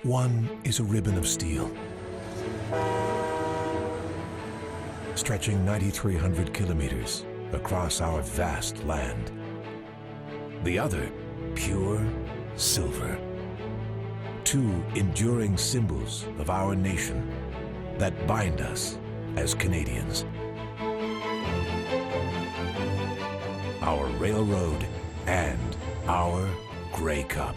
One is a ribbon of steel, stretching 9,300 kilometers across our vast land. The other, pure silver. Two enduring symbols of our nation that bind us as Canadians. Our railroad and our Grey Cup.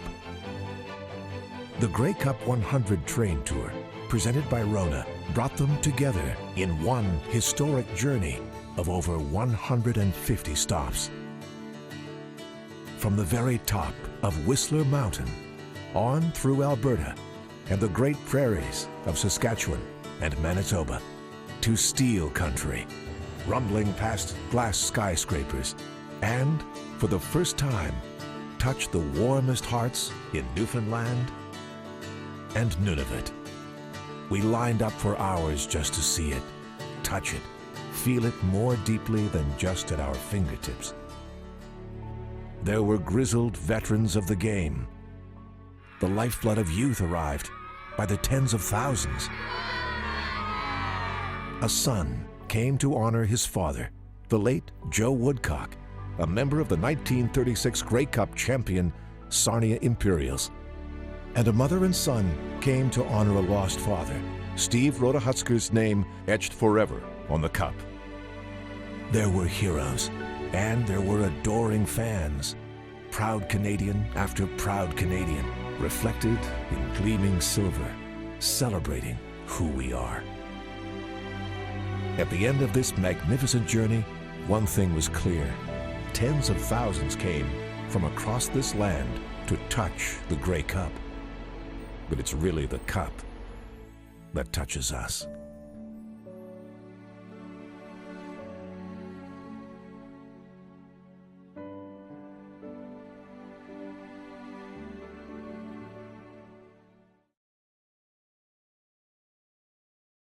The Grey Cup 100 train tour, presented by Rona, brought them together in one historic journey of over 150 stops. From the very top of Whistler Mountain, on through Alberta and the Great Prairies of Saskatchewan and Manitoba, to Steel Country, rumbling past glass skyscrapers, and, for the first time, touch the warmest hearts in Newfoundland and Nunavut. We lined up for hours just to see it, touch it, feel it more deeply than just at our fingertips. There were grizzled veterans of the game. The lifeblood of youth arrived by the tens of thousands. A son came to honor his father, the late Joe Woodcock, a member of the 1936 Grey Cup champion Sarnia Imperials. And a mother and son came to honor a lost father, Steve Rodahutsker's name etched forever on the cup. There were heroes, and there were adoring fans. Proud Canadian after proud Canadian, reflected in gleaming silver, celebrating who we are. At the end of this magnificent journey, one thing was clear. Tens of thousands came from across this land to touch the Grey Cup. But it's really the cup that touches us.